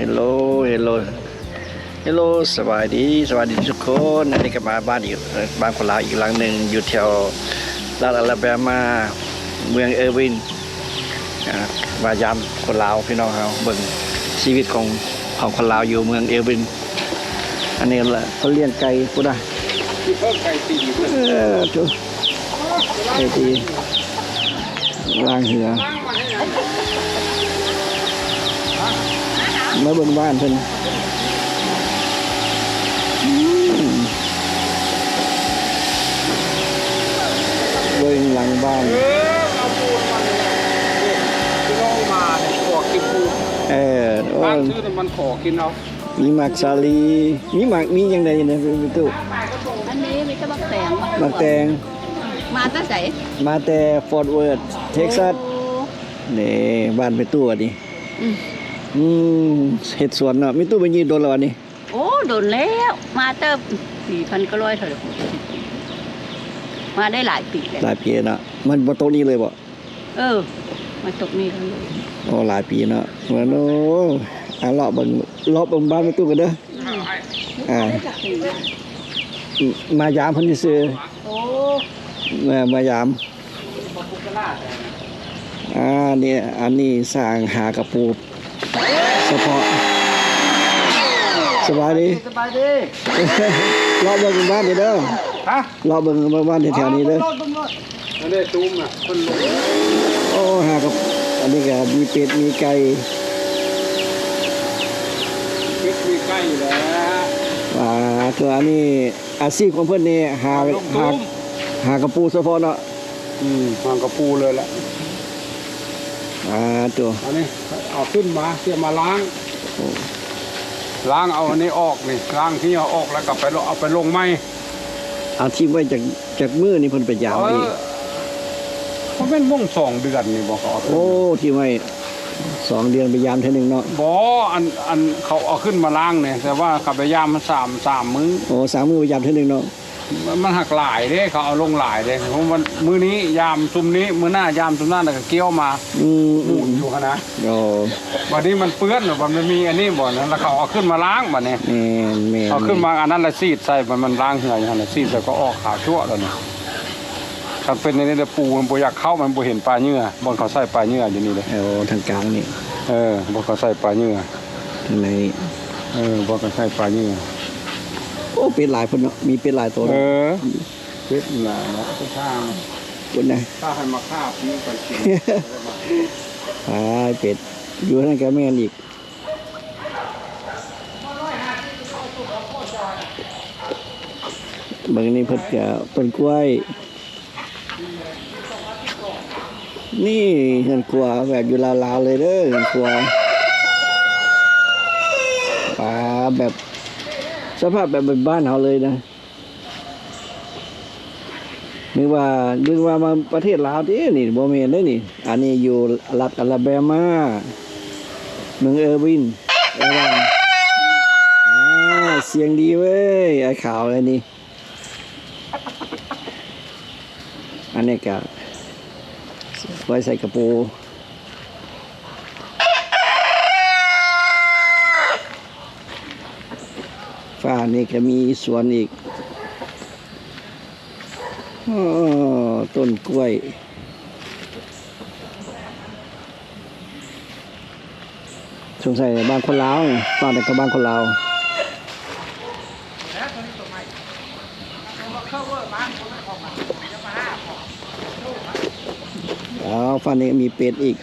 ฮลโหลเฮลโหลเฮลโหลสวัสดีทุกคนอันนี้ก็มาบ้านอีกบ้านคนลาวอีกหลังหนึ่งอยู่แถวรัฐอลาบามาเมืองเออร์วินมายามคนลาวพี่น้องเขาเบิ่งชีวิตของคนลาวอยู่เมืองเออร์วินอันนี้แหละเขาเลี้ยงไก่กูได้จุไก่ตีล้างเหือมาเบิ่งบ้านเพิ่นเบิ่งหลังบ้านเอาปูนมาเลยที่น้องมาเนี่ยขอกินปูบ้านซื้อแต่มันขอกินเอามีหมากสาลีมียังไงเนี่ยพี่ตู้อันนี้มีแต่บักแตงหมากแตงมาตั้งแต่มาแต่ฟอร์ตเวิร์ธเท็กซัสนี่บ้านไปตู้อันนี้เห็ดสวนเนาะมีตู้ไปยืนโดนแล้วอันนี้โอ้โดนแล้วมาเติม4,000 ก็ร้อยเถอะมาได้หลายปีแล้วหลายปีเนาะมันบนโต๊ะนี้เลยบ่มาตกนี่แล้วเลยโอ้หลายปีเนาะเหมือนโอ้เลาะเบิ่งบ้านไปตู้กันเด้อมายามเพิ่นซื้อโอ้มายามนี่อันนี้สร้างหากระปูเฉพาะสบายดีรอเบิ่งบ้านนี่เด้อรอเบิ่งบ้านแถวๆนี้เด้ออันนี้ตุ้มคนลงโอ้หากระอันนี้ก็มีเป็ดมีไก่เป็ดมีไก่แล้วตัวอันนี้อาชีพของเพิ่นนี่หากระปูเฉพาะเนาะหากระปูเลยแหละตัวอันนี้เอาขึ้นมาเสียมาล้างเอาอันนี้ออกนี่ล้างที่เอาออกแล้วก็เอาไปลงไม้เอาที่ไว้จากมือนี่เพิ่นไปยาวอีกเขาเป็นม่วง2 เดือนนี่บอกเขาโอ้ที่ไว้2 เดือนไปยามเท่านึงเนาะบ่อันเขาเอาขึ้นมาล้างเนี่ยแต่ว่าขับไปยามมัน3 มื้อโอ้3 มื้อไปยามเท่านึงเนาะมันหักหลายเด้เขาเอาลงหลายเด้เพราะมันมื้อนี้ยามซุมนี้มื้อหน้ายามซุมหน้าแล้วก็เกี่ยวมาหมุนอยู่คั่นนะวันนี้มันเปื้อนมันมีอันนี้บ่นะแล้วเขาเอาขึ้นมาล้างบัดนี้เอาขึ้นมาอันนั้นละซีดใส่มันล้างเหืออยู่หั่นน่ะซีดแล้วก็ออกขาวชั่วแล้วนี่ถ้าเป็นในนี้ปูมันบ่อยากเข้ามันบ่เห็นปลาเนื้อบ่เขาใส่ปลาเนื้ออยู่นี่เลยทางกลางนี่บ่เขาใส่ปลาเนื้อทางในบ่เขาใส่ปลาเนื้อโอ้เป็ดหลายคนเนาะมีเป็ดหลายตัวเป็ดหลายเนาะก็ทางคนไหนถ้าให้มาฆ่าพี่ไปกินเป็ดอยู่นั่นแกแม่นอีกบางนี้เพิ่นก็ต้นกล้วยนี่เงินกลัวแบบอยู่ลาวๆเลยเด้อเงินกลัวแบบสภาพแบบบ้านเขาเลยนะนึกว่ามาประเทศลาวที่นี่บ่แม่นเด้อนี่อันนี้อยู่รัฐอลาบามาเมืองเออร์วินเสียงดีเว้ยไอ้ขาวอะไรนี่อันนี้ก็ไว้ใส่กระปูฝ้านี่ก็มีสวนอีกต้นกล้วยสงสัยบ้านคนลาวบ้านแต่ก็บ้านคนลาวฝั่งนี้มีเป็ดอีก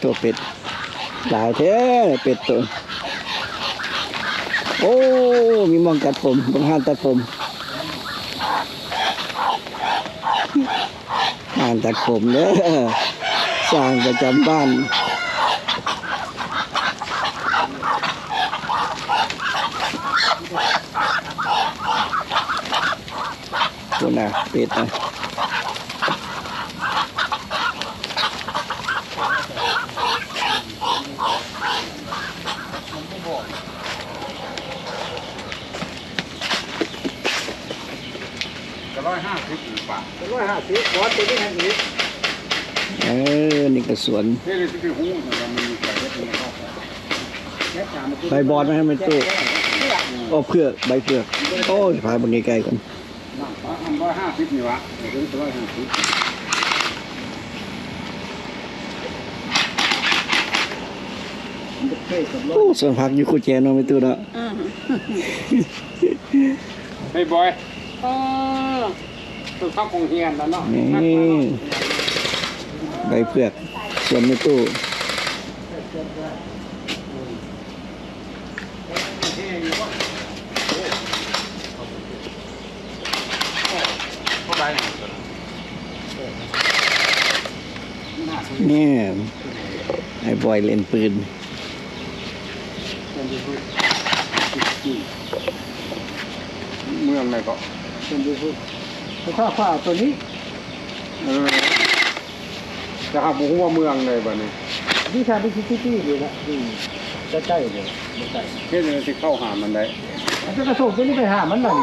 ตัวเป็ดหลายแท้เป็ดตัวโอ้มีมองตัดผมบางห้านตัดผมห้านตัดผมเด้อสร้างประจำบ้านตัวน่ะเป็ดนะ 150บาท 150บอสตัวนี้แห่งนี้ นี่ก็สวน นี่เลยที่หูมันมีใส่ได้เป็นข้าว ใบบอลไหมให้มันตู้โอ้เผือกใบเผือกโอ้ยพาบนไกลๆกัน 150นี่วะถึง150 โอ้ส่วนผักอยู่คู่แจเนาะไม่ตู้เนาะ เฮ้ยบอยตัวข้าวคงเฮียนแล้วเนาะ นี่ใบเผือกส่วนไม่ตู้ เข้าไป เนี่ยไอ้บอยเล่นปืน เมืองไหนก็ เป็นดูพูดข้าวตัวนี้ จะหาบุ้งว่าเมืองเลยบ้านี้ ที่ทางที่อยู่ละจะใกล้เลยไม่ใกล้ เพื่อนจะเข้าหามันได้ มันจะกระส่งตัวนี้ไปหามันหน่อย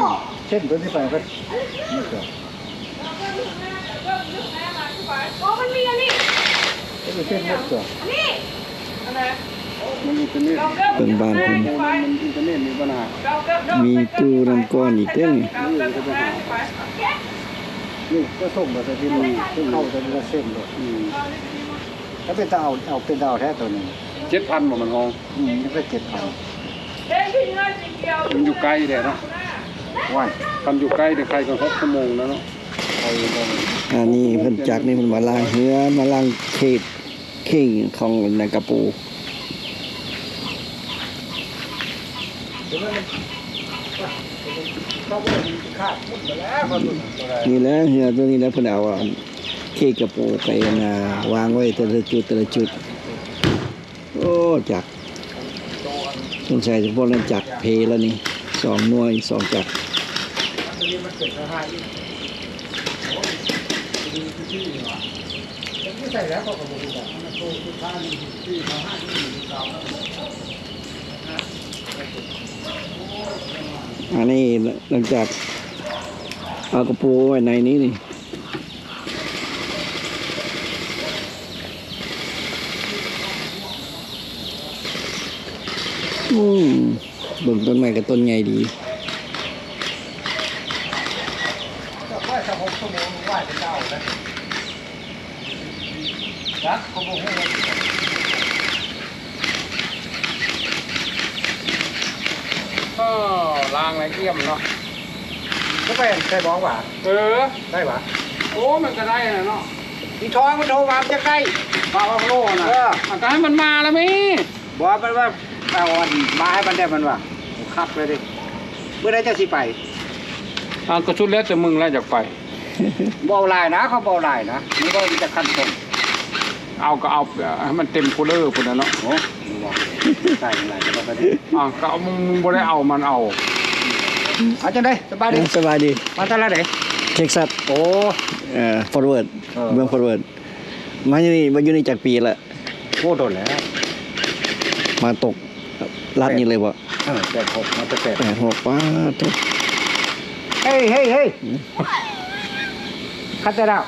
เช่นตัวนี้ไปก็ไม่เกี่ยว โอ้มันมีอันนี้ ก็เป็นเส้นไม่เกี่ยว นี่อะไร มันอินเทอร์เน็ต เป็นบ้านผม มันอินเทอร์เน็ตมีปัญหา มีตู้น้ำก้อนอีกเด้ง นี่ก็ส่งมาที่นี่เข้าจะมีเส้นเลยถ้าเป็นเอาเป็นดาวแท้ตัวนี้ 7,000บ่มันงง นี่ก็7,000 มันอยู่ใกล้เด้เนาะ วัน มันอยู่ใกล้แต่ใครก็6 ชั่วโมงแล้วเนาะ อันนี้เพิ่นจักนี่เพิ่นมาล้างเหือมาล้างเขตเข่งของนากระปูนี่แหละเหือตัวนี้แล้วเพิ่นเอาเขตกระปูไปวางไว้แต่ละจุดโอ้จักสงสัยเฉพาะนั้นจักเพแล้วนี่2หน่วย2จัก ใส่แล้วก็กระบอก อันนี้หลังจากเอากระปูไว้ในนี้นี่เบิ่งต้นไม้กับต้นใหญ่ดี ว่าจะ6 ชั่วโมงว่าจะเจ้านะจักเขาบอกให้ ก็ล้างไรเกี่ยมเนาะ ก็เป็นใช่บ้องหว่า ได้ปะโอ้มันก็ได้นะเนาะ อีท้องมันโทรมาจะใกล้ ปลาโลนะก็ให้มันมาแล้วมั้ย บอกมันว่าเอามาให้มันได้มันว่าขับเลยดิเมื่อไรจะสิไป ก็ชุดแล้วแต่มึงแล้วจากไป บ่เอาลายนะเขาบ่เอาลายนะนี่ก็จะคันส่ง เอาก็เอาให้มันเต็มคูลเลอร์พุ่นน่ะเนาะ โอ้บอกใส่ลายก็ได้ ก็เอามึงบ่ได้เอามันเอา เอาจังได้สบายดี สบายดี มาตลาดไหน เท็กซัส โอ้ ฟอร์เวิร์ดเมืองฟอร์เวิร์ดมาอยู่นี่จากปีละ โหโดนแล้ว มาตกรัดนี้เลยบ่ 86มาจะ8 86ป้าตก เฮ้ยคัดได้แล้ว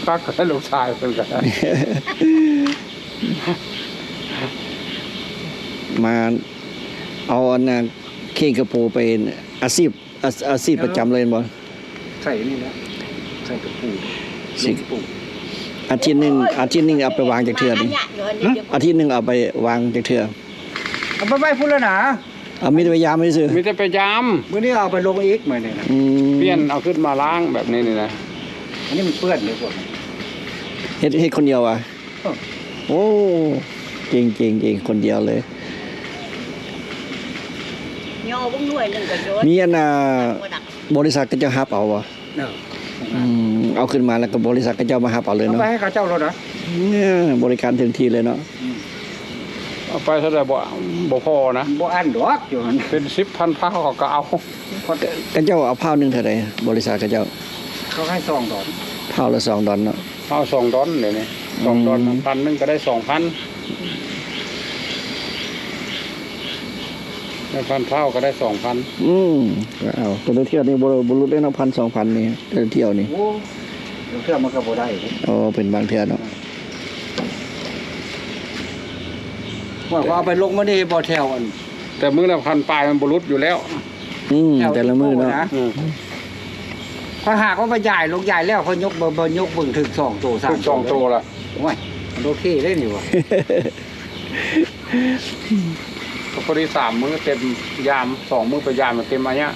ก็ให้ลูกชายเพิ่นก็ได้ มาเอาอันน่ะเข่งกระปูไปอาชีพประจำเลยบ่ ใส่นี่นะใส่กระปู สิอาทิตย์หนึงเอาไปวางจากเทื่อนี่อาทิตย์หนึงเอาไปวางจากเทื่อ เอาไปพูดแล้วนะ เอามีแต่ไปยามไม่ซื้อ มีแต่ไปยาม มื้อนี้เอาไปลงอีกมื้อนี้นะ เปลี่ยนเอาขึ้นมาล้างแบบนี้นี่นะ อันนี้มันเปื้อนเลยพวก เฮ็ดคนเดียวอ่ะโอ้เก่งคนเดียวเลย ย่อบุ้งด้วยนึงก็โยน มีอันบริษัทก็จะฮับเอาบ่ เนาะ เอาขึ้นมาแล้วก็บริษัทก็จะมาฮับเอาเลย เอา เนาะ ไปให้เขาเจ้ารถนะ เนี่ยบริการถึงที่เลยเนาะ เอาไปเท่าไหร่บ่พอนะ บ่อันดอกอยู่หั่น เป็น10,000 ผ้าก็เอา ก็เจ้าเอาเผาหนึงเท่าใดบริษัทก็เจ้า เขาให้ซองดอก เผาละ2 ดอลเนาะ เอา2 ดอนเดี๋ยวนี้2 ดอน1,000นึงก็ได้ 2,000 ได้พันเท่าก็ได้2,000 ก็เอาแต่ละเที่ยวนี่บ่รู้ได้เนาะ1,000-2,000นี่แต่ละเที่ยวนี่ โอ้เดี๋ยวเพื่อมันก็บ่ได้เด้ อ๋อเป็นบางเที่ยวเนาะ ว่าก็เอาไปลงมานี่บ่แถวอัน แต่มื้อละพันปลายมันบ่รุดอยู่แล้ว แต่ละมื้อเนาะ พอหากว่ามาใหญ่ลงใหญ่แล้วเขายกบ่ยกเบิ่งถึง2โต ถึง2ตัวละ โอ้ยมันโอเคได้นี่ว่ะ ก็พอดี3มื้อเต็มยาม2มื้อไปยามมันเต็มอันเนี้ย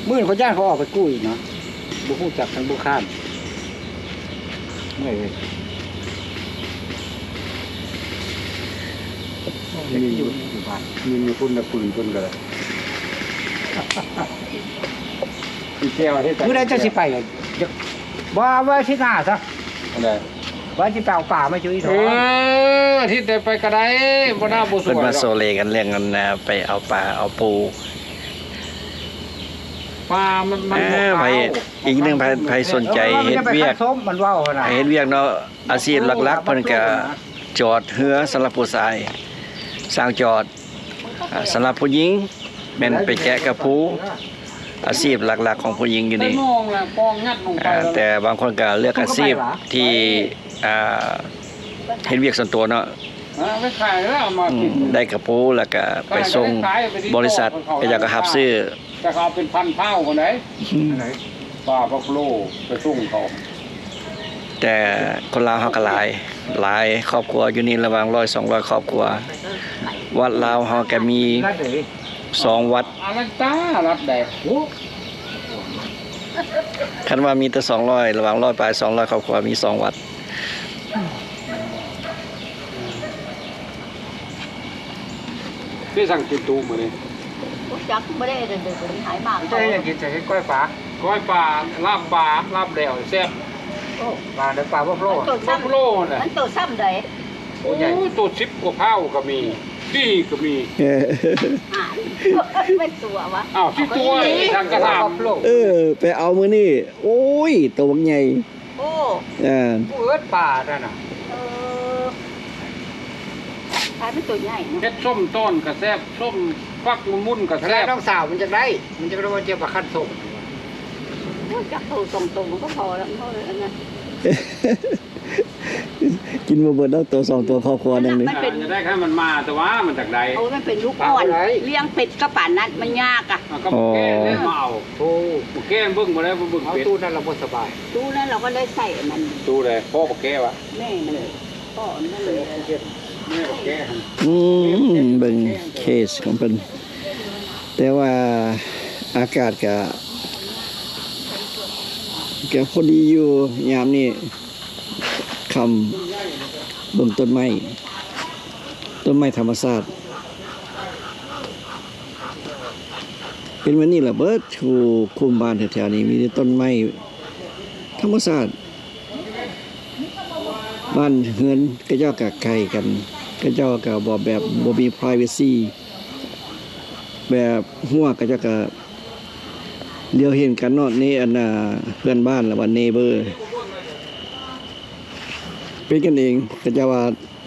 มื้อเขาย่างเขาออกไปกู้อีกเนาะบ่ฮู้จักทั้งบ่ข้ามเมื่อยเว้ยอยู่บ้าน มีคุณน่ะปืนคุณก็เลยอีแก้วที่ มื้อใดจะสิไปกันบ่ว่าสิหน้าซะ อันใด ว่าสิไปเอาป่ามาจุ้ย เออที่ได้ไปก็ได้บ่น่าบ่ส เพิ่น วย มาโซเลกันเรื่องกันนะไปเอาปลาเอาปู ปลามัน ไปอีกหนึงไปสนใจเฮ็ดเวียก ส้มมันว้าวขนาด เฮ็ดเวียกเนาะอาชีพหลักๆเพิ่นก็จอดเรือสำหรับผู้ชายสร้างจอดสำหรับผู้หญิงแม่นไปแกะกระปูอาชีพหลักๆของผู้หญิงอยู่ ไป นี่ มองแล้วปองงัดลงไปแล้ว แต่บางคนก็เลือกอาชีพที่เฮ็ดเวียกส่วนตัวเนาะ ไปขายแล้วเอามากิน ได้กระปูแล้วก็ไปส่งบริษัทก็อยากจะรับซื้อ แต่เขาเอาเป็นพันเท่าคนไหนปลาบักโลไปส่งเขา แต่คนลาวเฮาก็หลายครอบครัวอยู่นี่ระหว่าง100-200ครอบครัววัดลาวเฮาก็มี2วัด อารันตารับได้ คันว่ามีแต่200ระหว่าง100ปลาย200ครอบครัวมี2วัด ที่สั่งกินตูมื้อนี้ จักไม่ได้เดินหายมาก ใจอยากกินใส่กล้วยปลา ก้อยปลาลาบแดวแซ่บ ปลาเด้อปลาพวกโล ตัว บักโล ซ้ำ น่ะ มันตัวซ้ำเลย โอ้ตัว10กว่าเท่าก็มีดีก็มี อ่านเป็นตัววะ อ้าวที่ตัวทางกระทำ ไปเอามื้อนี้โอ้ยตัวบักใหญ่ โอ้ ผู้เอิ้นปลานั่นน่ะ เออขายเป็นตัวใหญ่เนาะ เฮ็ดส้มต้นก็แซ่บส้มฟักมุนๆก็ แล้ แซ่ ว บ น้องสาวมันจะได้มันจะรู้ว่าเจ็บปลาคันส่ง จักตัวตรงๆมันก็พอแล้วพอเลยอันนั้น กินบ่เบิดแล้วตัว2ตัวครอบครัวนึงนี่ จะได้แค่มันมาแต่ว่ามันจากใด โอ้มันเป็นลูกอ่อนเลี้ยงเป็ดกระป่านนั้นมันยากอ่ะ ก็บ่แก้เล่นมาเอา โอ้ บ่แก้เบิ่งบ่ได้บ่เบิ่ง เอา เป็ด ตู้นั่นเราบ่สบาย ดูนั้นเราก็เลยใส่มัน ดูเลยพ่อบ่แก้วะ แม่มันก็นั่นเลย แม่บ่แก้ เบิ่งเคสของเพิ่นแต่ว่าอากาศก็พอดีอยู่ยามนี้คำเบิ่งต้นไม้ธรรมชาติเป็นวันนี้ล่ะเบิดชูคุมบ้านแถวๆนี้มีแต่ต้นไม้ธรรมชาติบ้านเฮือนก็เจ้าก็ใกล้กันก็เจ้าก็บ่แบบบ่มี privacy แบบหัวก็เจ้าก็เดียวเห็นกันเนาะนี่อันน่ะเพื่อนบ้านละว่า neighbor เป็นกันเองก็จะว่า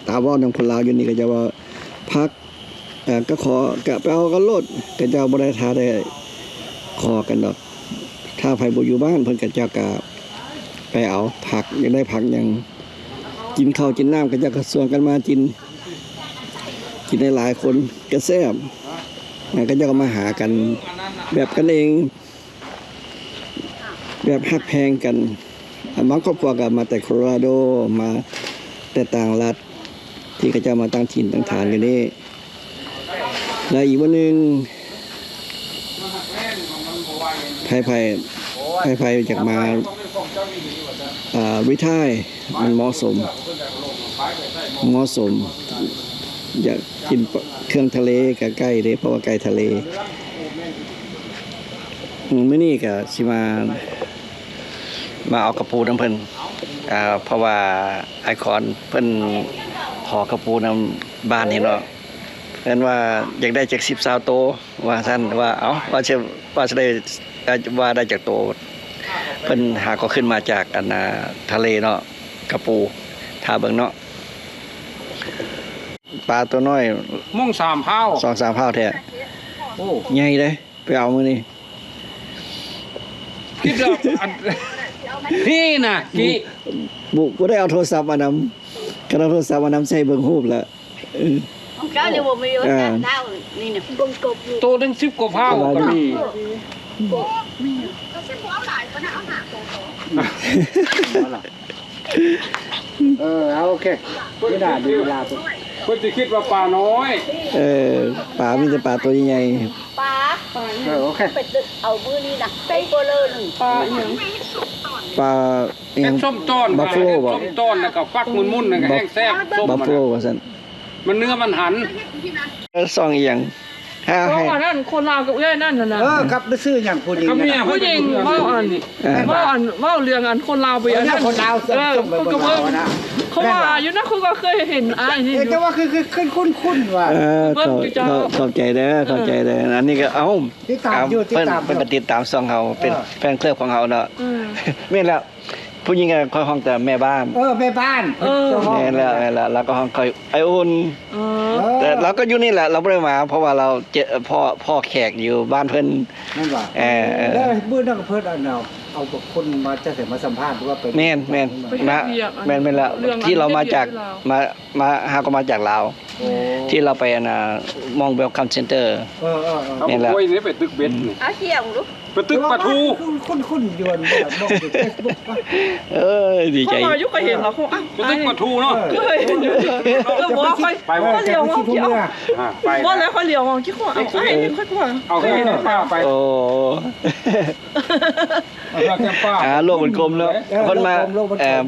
ตาว่านำคนลาวอยู่นี่ก็จะว่าพักก็ขอกะไปเอากันโลดก็จะบ่ได้ท้าได้ขอกันดอกถ้าไผบ่อยู่บ้านเพิ่นก็จะกะไปเอาผักอยากได้ผักหยังกินข้าวกินน้ำก็จะกระส่วนกันมากินได้หลายคนก็แซ่บก็จะมาหากันแบบกันเองแบบฮักแพงกันบางครอบครัวก็มาแต่โคโลราโดมาแต่ต่างรัฐที่เขาจะมาตั้งถิ่นตั้งฐานอยู่นี่และอีกวันหนึ่งไผจากมาวิทายมันเหมาะสมอยากกินเครื่องทะเลก็ใกล้เลยเพราะว่าใกล้ทะเลมื้อนี้ก็สิมาเอากระปูน้ำเพิ่นเพราะว่าไอคอนเพิ่นขอกระปูน้ำบ้านนี่เนาะเพิ่นว่าอยากได้จาก10-20โตว่าซั่นว่าว่าจะได้ว่าได้จากโตเพิ่นหาก็ขึ้นมาจากอันทะเลเนาะกระปูถ้าเบิ่งเนาะปลาตัวน้อย มุ่ง3เผา 2-3เผาแท้ โอ้ ใหญ่เลยไปเอามื้อนี้ คิดว่าอันพี่น่ะกี่ บ่ได้เอาโทรศัพท์มานำก็เอาโทรศัพท์มานำใช้เบิ่งรูปแล้วเออ เจ้าเรียกว่ามีว่าเจ้านี่เนี่ยกลมๆอยู่ โตถึง10กว่าเท่าก็มี เอาโอเคไม่ได้ดูเวลาปุ๊บ เพิ่นสิคิดว่าปลาน้อย เออปลามีแต่ปลาตัวใหญ่ ปลา โอเค เป็ดเอามือนี่นะไก่ตัวเลยหนึ่งปลาอย่าง ปลาเอีย แห้ ง งส้มต้น บัฟเฟโลบ่ ส้มต้นแล้วก็ฟักมุนๆแล้วก็แห้งแซ่บส้ม บัฟ มัน เฟโลว่าซั่น มันเนื้อมันหัน ซองอีหยังห้า เพ ให้ ราะว่านั่นคนลาวกับเอ้ยนั่นน่ะนะ ครับไปซื้ออย่างผู้หญิง ก็เมีย ผู้หญิงเว่าอันเว่าเรื่องอันคนลาวไปอันนั้น คนดาว เออคนก็เบิ่งเขาว่าอยู่นะเขาก็เคยเห็นอ้ายนี่อ แต่ ยู่ ว่าคือคุ้นว่า เข้าใจเด้อเข้าใจเด้ออันนี้ก็เอ้า ติดตามอยู่ติดตาม เพิ่นก็ติดตามซองเฮาเป็นแฟนคลับของเฮาเนาะ อืม แม่นแล้วผู้หญิงก็ค่อยห้องแต่แม่บ้าน แม่บ้าน แม่นแล้วแล้วก็ห้องค่อยไออุ่น เออ แต่เราก็อยู่นี่แหละเราบ่ได้มาเพราะว่าเราเจอพ่อแขกอยู่บ้านเพิ่น นั่นว่าแล้วมื้อนั้นก็เพิ่นเอาคนมาจะเสร็จมาสัมภาษณ์ว่าไป แม่นนะแม่นแล้วที่เรามาจากมาหาก็มาจากลาวที่เราไปมองเวลคัมเซ็นเตอร์ เอา นี่แหละ โอ้ยนี่ไปตึกเบ็ดนี่ อาเชียงลูก ไปตึกปลาทู คุ้นยวนแบบบอกอยู่ Facebook ว่า เออดีใจ เขามายุคเคยเห็นเหรอเขาอ้าว ไปตึกปลาทูเนาะ เคยเห็นอยู่ก็บอกว่าค่อย ไปบ่ เลี้ยวมองเกี่ยว ไป ว่าแล้วค่อยเลี้ยวมองกี่ข้อเอาไอ้นี่ค่อยกว่า เอาแค่นี้ป้าไป โอ้ เอาแค่ป้า โลกมันกลมแล้วเพิ่นมา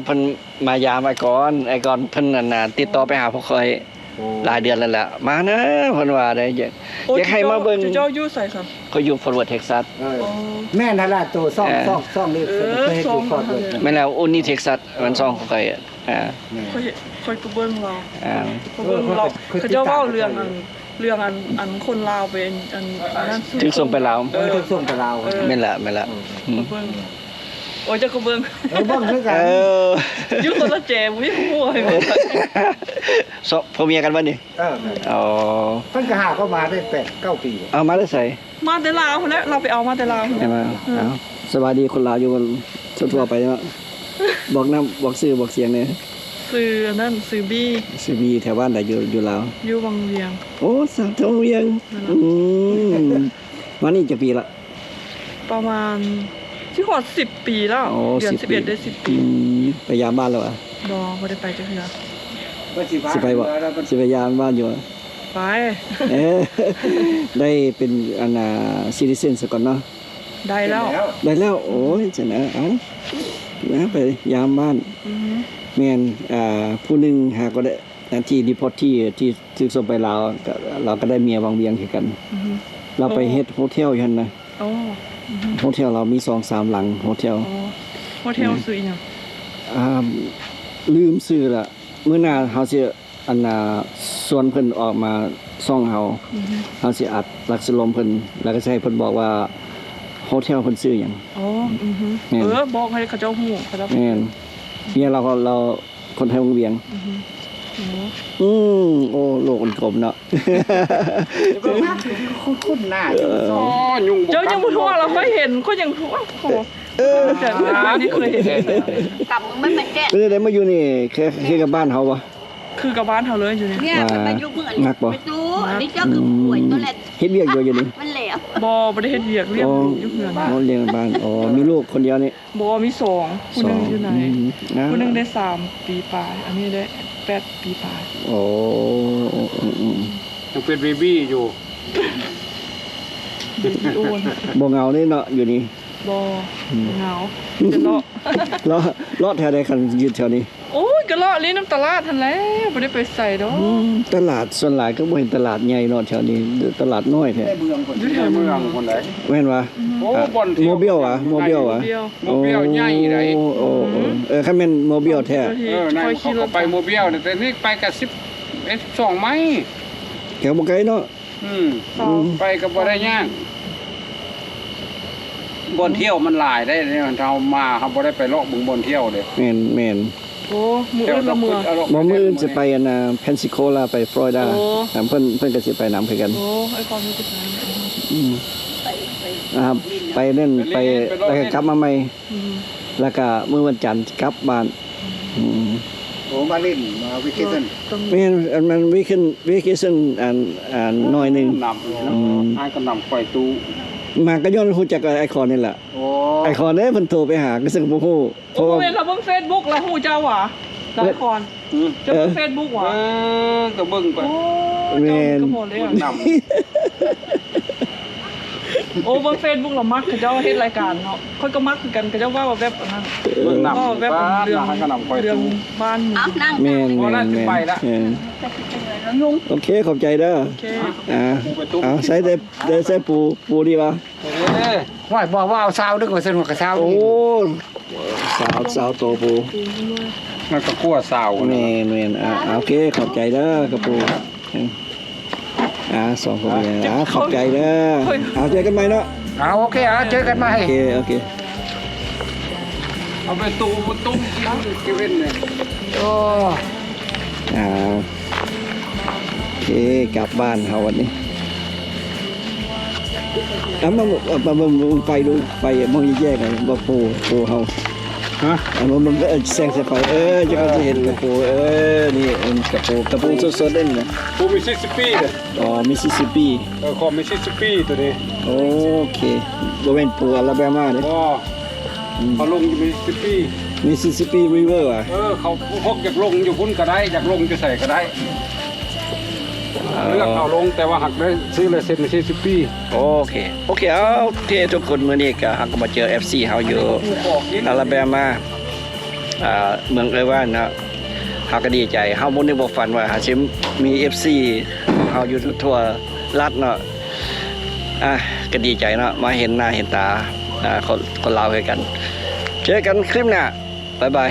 เพิ่นมายามไอ้ก่อนเพิ่นน่ะติดต่อไปหาพวกคอยหลายเดือนแล้วล่ะมานะเพิ่นว่าได้อยากให้มาเบิ่ง เจ้ายู่ใส่ค่ะ เขาอยู่ฟอร์เวิร์ดเท็กซัส แม่นั่นแหละตัวซ่องนี่เคยดูคอร์ดเลย แม่นแล้วอุนี่เท็กซัสมันซ่องของใครค่อยกระเบื้องเรา อ่า กระเบื้องเราเขาเจ้าว่าเรื่องอันคนลาวเป็นอันนั้น ถึงส่งไปลาว ถึงส่งไปลาว แม่นละ กระเบื้องโอ้ยจะกระเบื้อง บ้างด้วยกัน ยุ่งคนละแจมวิ่งมั่วให้หมด พ่อเมียกันบ่นี่อ๋อ เพิ่นก็หาเข้ามาได้8-9 ปี เอามาได้ใส่ มาแต่ลาวแล้วเราไปเอามาแต่ลาว ใช่มั้ยเอาสวัสดีคนลาวอยู่กันทั่วๆไปเนาะบอกนำบอกชื่อบอกเสียงเนี่ย ซื้อนั่นซื้อบี้ สิบีแถวบ้านใดอยู่ลาว อยู่วังเวียง โอ้สังเทวเวียงมานี่จะปีละ ประมาณที่หอด10 ปีแล้ว โอ้ เดือน 10 ปี 11ได้10 ปี ไปยามบ้านแล้วอ่ะ บ่ได้ไปจักเทื่อ สิไปบ่สิไปยามบ้านอยู่ ไป ได้เป็นซิติเซนซะก่อนเนาะ ได้แล้ว ได้แล้วโอ้ยจังนะเอานะไปยามบ้าน อือฮึ แม่นผู้หนึงหาก็ได้ที่รีพอร์ตที่ถูกส่งไปลาวก็เราก็ได้เมียวังเวียงคือกัน อือฮึ เราไปเฮ็ดโฮเทลอยู่หั่นนะ โอ้อือฮึ โฮเทลเรามี 2-3 หลังโฮเทล โอ้โฮเทลซื้ออีหยัง ลืมชื่อละมื้อหน้าเฮาสิชวนเพิ่นออกมาซ่องเฮา อือฮึ เฮาสิอัดลักษลมเพิ่นแล้วก็สิให้เพิ่นบอกว่าโฮเทลเพิ่นชื่อหยัง โอ้อือฮึ แม่น บอกให้เขาเจ้าฮู้เขาเจ้า แม่นเมียเราคนไทยวังเวียง อือฮึโอ้ โอ้โลกมันกลมเนาะ คุ้นหน้าอยู่ อ๋อยุง เจ้ายังบ่ทั่วเราค่อยเห็นก็ยังทั่วโอ้แต่นี่เคยเห็น กลับมันไม่แก่ เป็นได้มาอยู่นี่แค่กับบ้านเฮาบ่ คือกับบ้านเฮาเลยอยู่นี่ เนี่ยมันมายุคเมื่อนี้ไปตู้อันนี้เจ้าคือป่วยตัวแรก เฮ็ดเวียกอยู่นี่ มันเหลว บ่ได้เฮ็ดเวียกเรียกอยู่เฮือน อ๋อเลี้ยงบ้านอ๋อมีลูกคนเดียวนี่ บ่มี2ผู้หนึงอยู่ไหน นะ ผู้หนึงได้3 ปีปลายอันนี้ได้8 ปีปลาย โอ้ ยังเป็นเบบี้อยู่ โอ้น บ่เหงาเลยเนาะอยู่นี่ บ่เหงาจะเลาะ เลาะแถวใดคันยืนแถวนี้ โอ้ยก็เลาะลิ้นน้ำตลาดทันแล้วบ่ได้ไปใส่ดอก ตลาดส่วนหลายก็บ่เห็นตลาดใหญ่เนาะแถวนี้ตลาดน้อยแท้ ได้เมืองคน อยู่แถว เมื เมื อ อง ง คนไหน แม่นวะ โอ้บ่อนที่ โมเบิลวะโมเบิลวะ เดียว โมเบิลใหญ่ได โอ้คันแม่นโมเบิลแท้ นั่น ค่อย เขา ขี่ร ก็ ถ ไปโมเบิลแต่นี่ไปกับ12ไม้ แถวบ่ไกลเนาะ ไปก็บ่ได้ยากบ่อนเที่ยวมันหลายได้เนี่ยเรามาเฮาบ่ได้ไปเลาะบึงบ่อนเที่ยวเด้ แม่น โอ้มืออื่นละเมือง บ่มื้ออื่นสิไปเพนซิโคลาไปฟลอริดาเพิ่นก็สิไปนำคือกัน โอ้ไอ้ความรู้สึกนั้น ไปเล่นไปแล้วก็กลับมาใหม่ อืม แล้วก็มื้อวันจันทร์กลับบ้านโอ้มาเล่นมาวิกิสัน ต้อง มันวิคิซึ่งอ่านหน่อยหนึง นำให้ก็นำไปตู้ มาก็ย้อนฮู้จักไอคอนนี่แหละ โอ้ ไอคอนเด้เพิ่นโทรไปหาก็ซึ่งบ่ฮู้เพ โอ้ ราะว่า เว้นเราเบิ่ง Facebook แล้วฮู้เจ้าหว่าหลายคนจะเบิ่ง Facebook หว่า ก็เบิ่งไป โอ้เจ้านี่ก็หมดเลยอะ นำ โอ้เบิ่ง Facebook แล้วมักเขาเจ้าเฮ็ดรายการเนาะค่อยก็มักคือกันเขาเจ้าว่าแบบอันนั้น เบิ่งนำ ก็แบบ บ้าน เรื่อง ให้ก็นำไป เรื่อง ตู้ บ้าน เอานั่ง แม่น พอน่าสิไปละ แล้วยุง โอเคขอบใจเด้อ โอเค เอาใส่ได้ใส่ปูดีป่ะ ว่าบอกว่าเอาซาวดึกว่าสนุกกับซาว โอ้สาวโตปู มันก็คั่วซาว แม่นโอเคขอบใจเด้อกระปูสองคนเนี่ยขอบใจเด้อเอาเจอกันใหม่เนาะ เอาโอเคเจอกันใหม่ โอเค เอาไปตู้ตุ้มกินเว้นเลยโอ้ โอเคกลับบ้านเฮาวันนี้มาไฟดูไฟมองแยกกันบ่ปูเฮา ฮะ มันแสงสายไฟจะก็จะเห็นกระปูนี่กระปูสดๆเล่นนะ ปูมิสซิสซิปปีเลย อ๋อมิสซิสซิปปี คอมิสซิสซิปปีตัวนี้ โอเคบริเวณปูอลาแบมาเนี่ย เขาลงอยู่มิสซิสซิปปี มิสซิสซิปปีริเวอร์อ่ะ เขาพกจากลงอยู่พุ่นก็ได้จากลงจะใส่ก็ได้เลือกเอาลงแต่ว่าหักได้ซื้อเลยเซ็นมิสซิสซิปปี โอเคเอาทุกคนมื้อนี้ก็ก็มาเจอ FC เฮาอยู่อลาแบมาเมืองเอว่านะเฮาก็ดีใจเฮาบ่นึกบ่ฝันว่าหาสิมี FC เฮาอยู่ทั่วรัฐเนาะก็ดีใจเนาะมาเห็นหน้าเห็นตาคนลาวคือกันเจอกันคลิปหน้าบ๊ายบาย